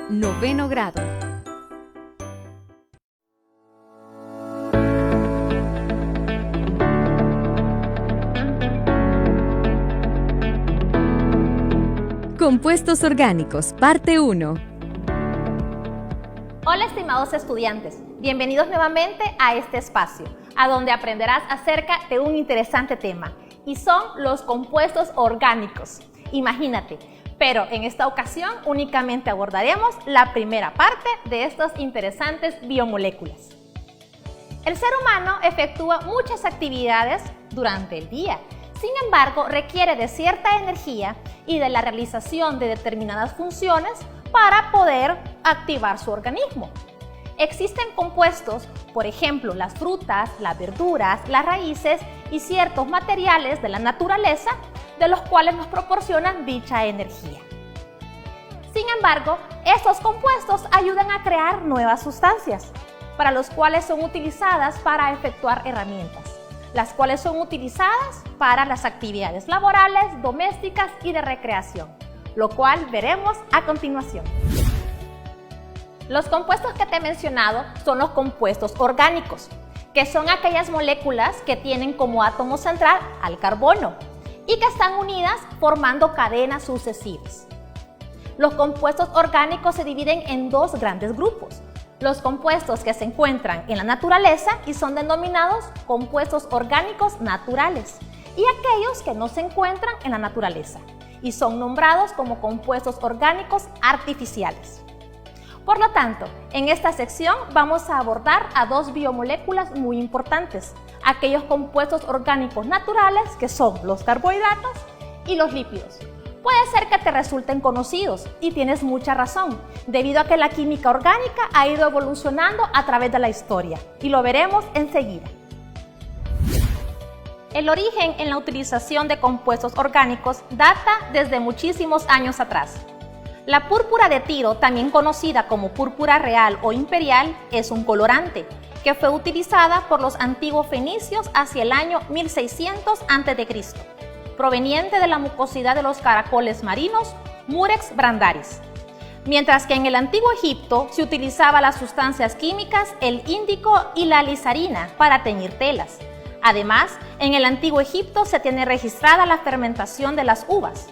Noveno grado. Compuestos orgánicos, parte 1. Hola estimados estudiantes, bienvenidos nuevamente a este espacio, a donde aprenderás acerca de un interesante tema, y son los compuestos orgánicos. Imagínate, pero en esta ocasión únicamente abordaremos la primera parte de estas interesantes biomoléculas. El ser humano efectúa muchas actividades durante el día. Sin embargo, requiere de cierta energía y de la realización de determinadas funciones para poder activar su organismo. Existen compuestos, por ejemplo, las frutas, las verduras, las raíces y ciertos materiales de la naturaleza, de los cuales nos proporcionan dicha energía. Sin embargo, estos compuestos ayudan a crear nuevas sustancias, para los cuales son utilizadas para efectuar herramientas, las cuales son utilizadas para las actividades laborales, domésticas y de recreación, lo cual veremos a continuación. Los compuestos que te he mencionado son los compuestos orgánicos, que son aquellas moléculas que tienen como átomo central al carbono y que están unidas formando cadenas sucesivas. Los compuestos orgánicos se dividen en dos grandes grupos: los compuestos que se encuentran en la naturaleza y son denominados compuestos orgánicos naturales, y aquellos que no se encuentran en la naturaleza y son nombrados como compuestos orgánicos artificiales. Por lo tanto, en esta sección vamos a abordar a dos biomoléculas muy importantes, aquellos compuestos orgánicos naturales que son los carbohidratos y los lípidos. Puede ser que te resulten conocidos y tienes mucha razón, debido a que la química orgánica ha ido evolucionando a través de la historia, y lo veremos enseguida. El origen en la utilización de compuestos orgánicos data desde muchísimos años atrás. La púrpura de Tiro, también conocida como púrpura real o imperial, es un colorante que fue utilizada por los antiguos fenicios hacia el año 1600 a.C., proveniente de la mucosidad de los caracoles marinos Murex brandaris. Mientras que en el antiguo Egipto se utilizaba las sustancias químicas, el índico y la alizarina para teñir telas. Además, en el antiguo Egipto se tiene registrada la fermentación de las uvas.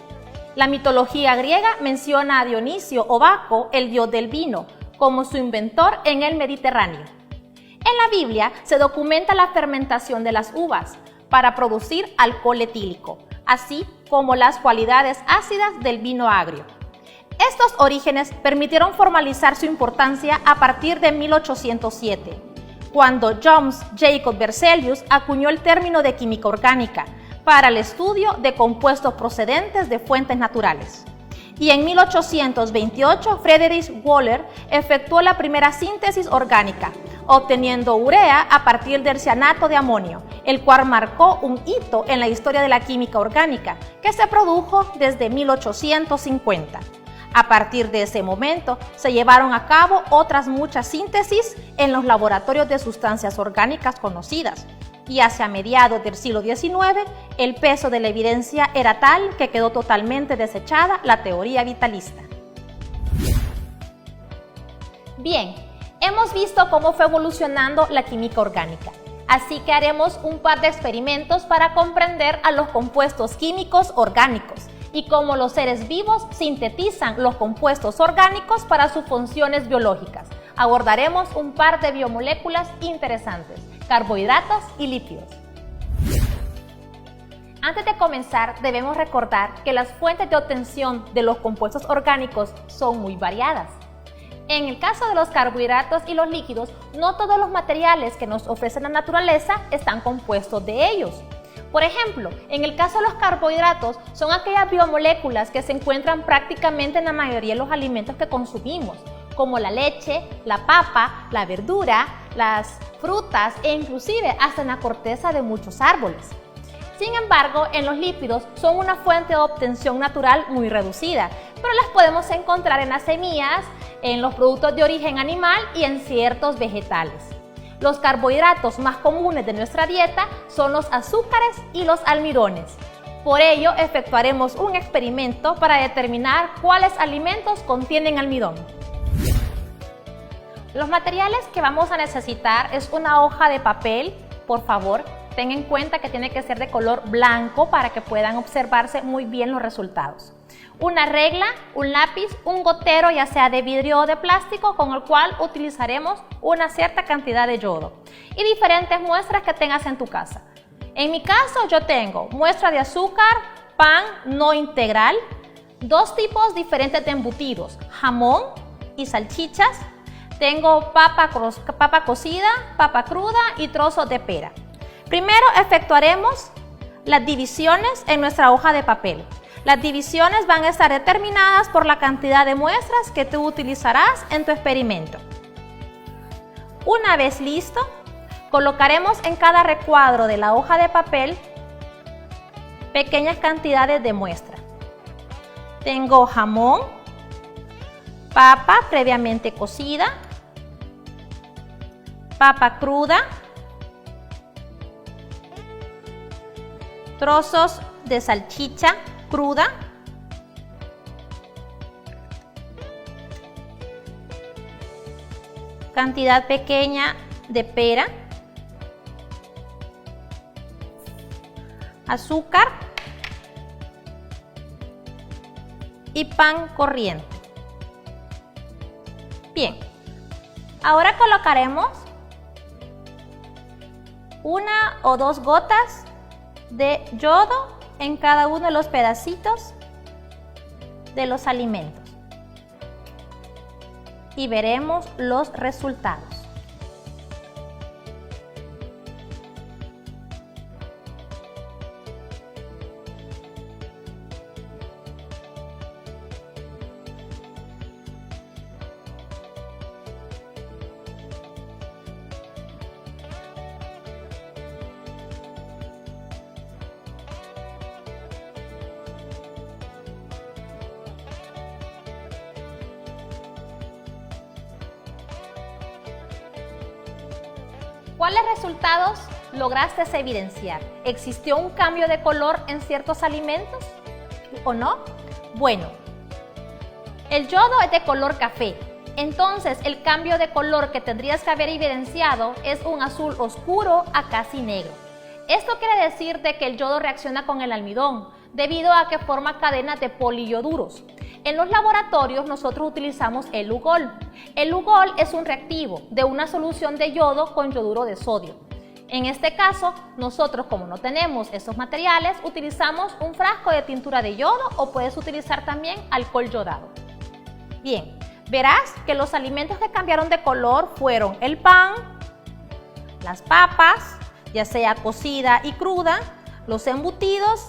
La mitología griega menciona a Dionisio o Baco, el dios del vino, como su inventor en el Mediterráneo. En la Biblia se documenta la fermentación de las uvas para producir alcohol etílico, así como las cualidades ácidas del vino agrio. Estos orígenes permitieron formalizar su importancia a partir de 1807, cuando Johannes Jacob Berzelius acuñó el término de química orgánica para el estudio de compuestos procedentes de fuentes naturales. Y en 1828, Friedrich Wöhler efectuó la primera síntesis orgánica, obteniendo urea a partir del cianato de amonio, el cual marcó un hito en la historia de la química orgánica, que se produjo desde 1850. A partir de ese momento, se llevaron a cabo otras muchas síntesis en los laboratorios de sustancias orgánicas conocidas, y hacia mediados del siglo XIX, el peso de la evidencia era tal que quedó totalmente desechada la teoría vitalista. Bien, hemos visto cómo fue evolucionando la química orgánica, así que haremos un par de experimentos para comprender a los compuestos químicos orgánicos y cómo los seres vivos sintetizan los compuestos orgánicos para sus funciones biológicas. Abordaremos un par de biomoléculas interesantes: carbohidratos y lípidos. Antes de comenzar, debemos recordar que las fuentes de obtención de los compuestos orgánicos son muy variadas. En el caso de los carbohidratos y los líquidos, no todos los materiales que nos ofrece la naturaleza están compuestos de ellos. Por ejemplo, en el caso de los carbohidratos, son aquellas biomoléculas que se encuentran prácticamente en la mayoría de los alimentos que consumimos, como la leche, la papa, la verdura, las frutas e inclusive hasta en la corteza de muchos árboles. Sin embargo, en los lípidos son una fuente de obtención natural muy reducida, pero las podemos encontrar en las semillas, en los productos de origen animal y en ciertos vegetales. Los carbohidratos más comunes de nuestra dieta son los azúcares y los almidones. Por ello, efectuaremos un experimento para determinar cuáles alimentos contienen almidón. Los materiales que vamos a necesitar es una hoja de papel, por favor, ten en cuenta que tiene que ser de color blanco para que puedan observarse muy bien los resultados. Una regla, un lápiz, un gotero ya sea de vidrio o de plástico con el cual utilizaremos una cierta cantidad de yodo y diferentes muestras que tengas en tu casa. En mi caso yo tengo muestra de azúcar, pan no integral, dos tipos diferentes de embutidos, jamón y salchichas, tengo papa cocida, papa cruda y trozos de pera. Primero efectuaremos las divisiones en nuestra hoja de papel. Las divisiones van a estar determinadas por la cantidad de muestras que tú utilizarás en tu experimento. Una vez listo, colocaremos en cada recuadro de la hoja de papel pequeñas cantidades de muestra. Tengo jamón, papa previamente cocida, papa cruda, trozos de salchicha cruda, cantidad pequeña de pera, azúcar y pan corriente. Bien, ahora colocaremos una o dos gotas de yodo en cada uno de los pedacitos de los alimentos y veremos los resultados. ¿Cuáles resultados lograste evidenciar? ¿Existió un cambio de color en ciertos alimentos o no? Bueno, el yodo es de color café, entonces el cambio de color que tendrías que haber evidenciado es un azul oscuro a casi negro. Esto quiere decir de que el yodo reacciona con el almidón, debido a que forma cadenas de poliyoduros. En los laboratorios nosotros utilizamos el Lugol. El Lugol es un reactivo de una solución de yodo con yoduro de sodio. En este caso, nosotros como no tenemos esos materiales, utilizamos un frasco de tintura de yodo o puedes utilizar también alcohol yodado. Bien, verás que los alimentos que cambiaron de color fueron el pan, las papas, ya sea cocida y cruda, los embutidos.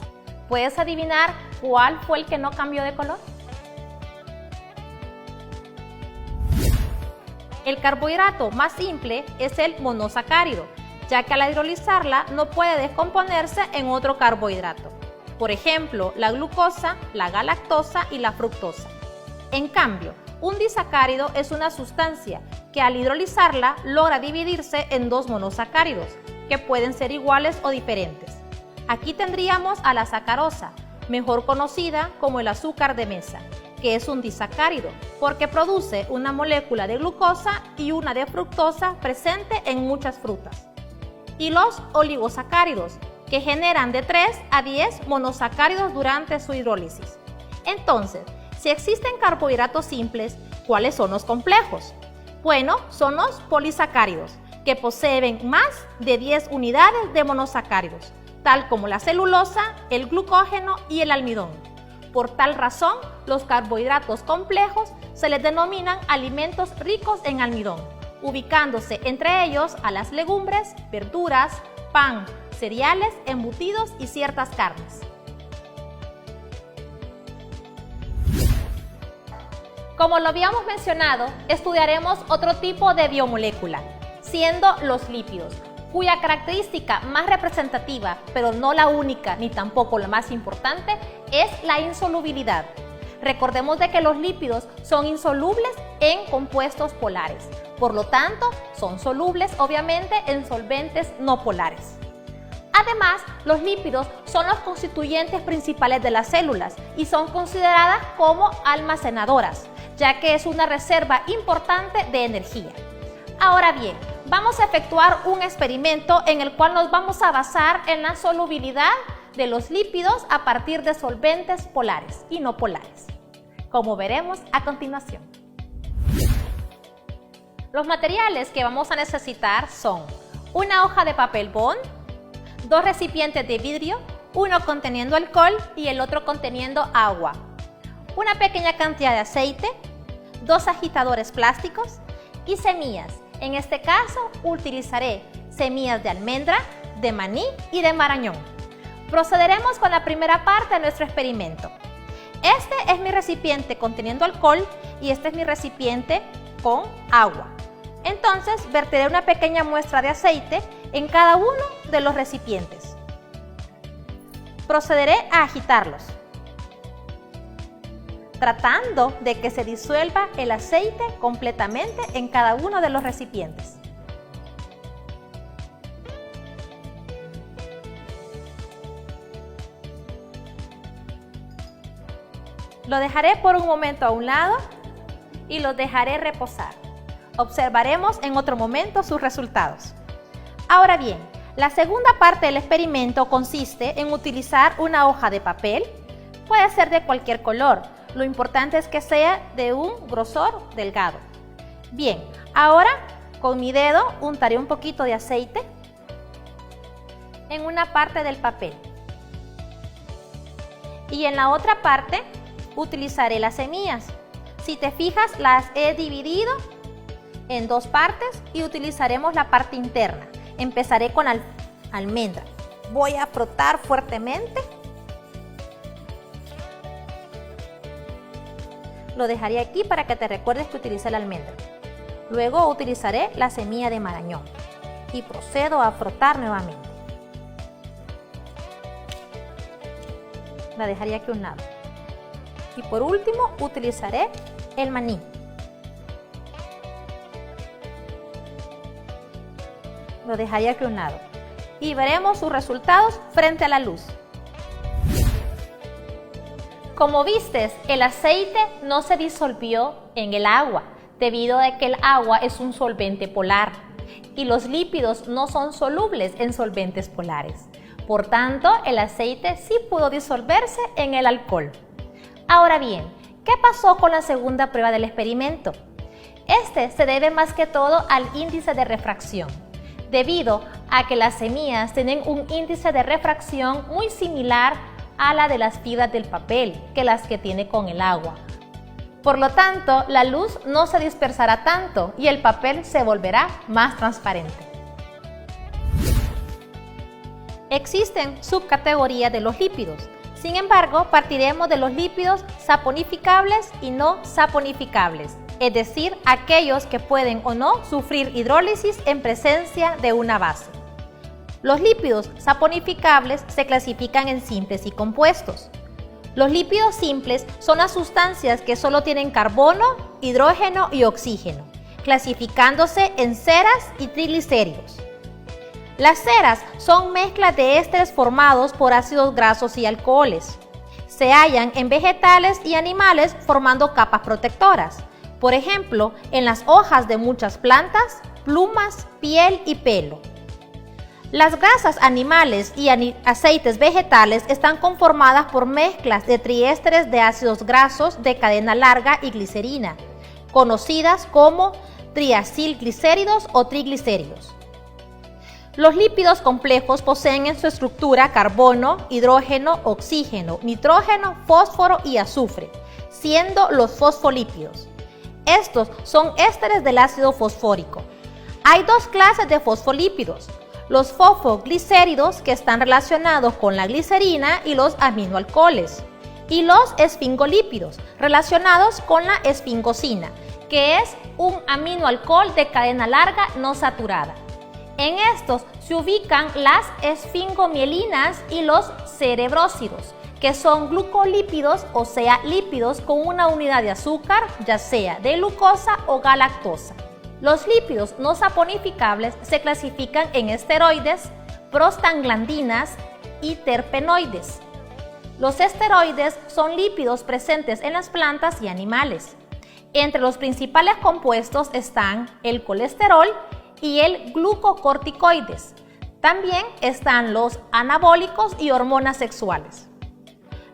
¿Puedes adivinar cuál fue el que no cambió de color? El carbohidrato más simple es el monosacárido, ya que al hidrolizarla no puede descomponerse en otro carbohidrato. Por ejemplo, la glucosa, la galactosa y la fructosa. En cambio, un disacárido es una sustancia que al hidrolizarla logra dividirse en dos monosacáridos, que pueden ser iguales o diferentes. Aquí tendríamos a la sacarosa, mejor conocida como el azúcar de mesa, que es un disacárido, porque produce una molécula de glucosa y una de fructosa presente en muchas frutas. Y los oligosacáridos, que generan de 3 a 10 monosacáridos durante su hidrólisis. Entonces, si existen carbohidratos simples, ¿cuáles son los complejos? Bueno, son los polisacáridos, que poseen más de 10 unidades de monosacáridos, tal como la celulosa, el glucógeno y el almidón. Por tal razón, los carbohidratos complejos se les denominan alimentos ricos en almidón, ubicándose entre ellos a las legumbres, verduras, pan, cereales, embutidos y ciertas carnes. Como lo habíamos mencionado, estudiaremos otro tipo de biomolécula, siendo los lípidos, cuya característica más representativa, pero no la única ni tampoco la más importante, es la insolubilidad. Recordemos de que los lípidos son insolubles en compuestos polares, por lo tanto, son solubles obviamente en solventes no polares. Además, los lípidos son los constituyentes principales de las células y son consideradas como almacenadoras, ya que es una reserva importante de energía. Ahora bien, vamos a efectuar un experimento en el cual nos vamos a basar en la solubilidad de los lípidos a partir de solventes polares y no polares, como veremos a continuación. Los materiales que vamos a necesitar son una hoja de papel bond, 2 recipientes de vidrio, uno conteniendo alcohol y el otro conteniendo agua, una pequeña cantidad de aceite, 2 agitadores plásticos y semillas. En este caso utilizaré semillas de almendra, de maní y de marañón. Procederemos con la primera parte de nuestro experimento. Este es mi recipiente conteniendo alcohol y este es mi recipiente con agua. Entonces verteré una pequeña muestra de aceite en cada uno de los recipientes. Procederé a agitarlos, tratando de que se disuelva el aceite completamente en cada uno de los recipientes. Lo dejaré por un momento a un lado y los dejaré reposar. Observaremos en otro momento sus resultados. Ahora bien, la segunda parte del experimento consiste en utilizar una hoja de papel, puede ser de cualquier color, lo importante es que sea de un grosor delgado. Bien, ahora con mi dedo untaré un poquito de aceite en una parte del papel y en la otra parte utilizaré las semillas. Si te fijas, las he dividido en 2 partes y utilizaremos la parte interna. Empezaré con almendra. Voy a frotar fuertemente. Lo dejaré aquí para que te recuerdes que utilicé la almendra. Luego utilizaré la semilla de marañón y procedo a frotar nuevamente. La dejaré aquí a un lado. Y por último utilizaré el maní. Lo dejaré aquí a un lado. Y veremos sus resultados frente a la luz. Como vistes, el aceite no se disolvió en el agua, debido a que el agua es un solvente polar y los lípidos no son solubles en solventes polares. Por tanto, el aceite sí pudo disolverse en el alcohol. Ahora bien, ¿qué pasó con la segunda prueba del experimento? Este se debe más que todo al índice de refracción, debido a que las semillas tienen un índice de refracción muy similar a la de las fibras del papel que las que tiene con el agua. Por lo tanto, la luz no se dispersará tanto y el papel se volverá más transparente. Existen subcategorías de los lípidos. Sin embargo, partiremos de los lípidos saponificables y no saponificables, es decir, aquellos que pueden o no sufrir hidrólisis en presencia de una base. Los lípidos saponificables se clasifican en simples y compuestos. Los lípidos simples son las sustancias que solo tienen carbono, hidrógeno y oxígeno, clasificándose en ceras y triglicéridos. Las ceras son mezclas de ésteres formados por ácidos grasos y alcoholes. Se hallan en vegetales y animales formando capas protectoras, por ejemplo, en las hojas de muchas plantas, plumas, piel y pelo. Las grasas animales y aceites vegetales están conformadas por mezclas de triésteres de ácidos grasos de cadena larga y glicerina, conocidas como triacilglicéridos o triglicéridos. Los lípidos complejos poseen en su estructura carbono, hidrógeno, oxígeno, nitrógeno, fósforo y azufre, siendo los fosfolípidos. Estos son ésteres del ácido fosfórico. Hay 2 clases de fosfolípidos: los fosfoglicéridos, que están relacionados con la glicerina y los aminoalcoholes, y los esfingolípidos, relacionados con la esfingosina, que es un aminoalcohol de cadena larga no saturada. En estos se ubican las esfingomielinas y los cerebrósidos, que son glucolípidos, o sea, lípidos con una unidad de azúcar, ya sea de glucosa o galactosa. Los lípidos no saponificables se clasifican en esteroides, prostaglandinas y terpenoides. Los esteroides son lípidos presentes en las plantas y animales. Entre los principales compuestos están el colesterol y el glucocorticoides. También están los anabólicos y hormonas sexuales.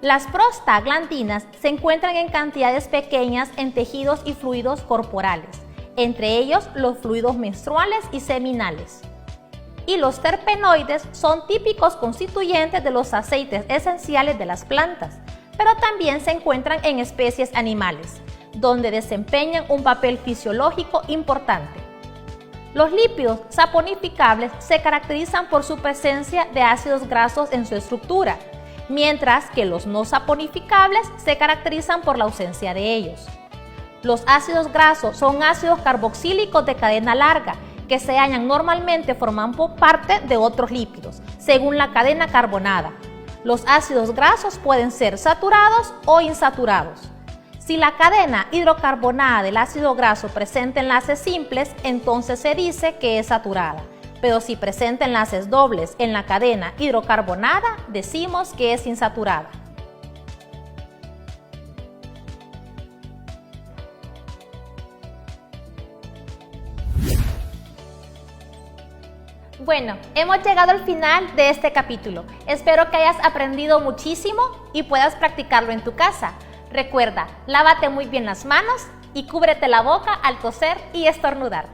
Las prostaglandinas se encuentran en cantidades pequeñas en tejidos y fluidos corporales, entre ellos los fluidos menstruales y seminales. Y los terpenoides son típicos constituyentes de los aceites esenciales de las plantas, pero también se encuentran en especies animales, donde desempeñan un papel fisiológico importante. Los lípidos saponificables se caracterizan por su presencia de ácidos grasos en su estructura, mientras que los no saponificables se caracterizan por la ausencia de ellos. Los ácidos grasos son ácidos carboxílicos de cadena larga que se hallan normalmente formando parte de otros lípidos, según la cadena carbonada. Los ácidos grasos pueden ser saturados o insaturados. Si la cadena hidrocarbonada del ácido graso presenta enlaces simples, entonces se dice que es saturada. Pero si presenta enlaces dobles en la cadena hidrocarbonada, decimos que es insaturada. Bueno, hemos llegado al final de este capítulo. Espero que hayas aprendido muchísimo y puedas practicarlo en tu casa. Recuerda, lávate muy bien las manos y cúbrete la boca al toser y estornudar.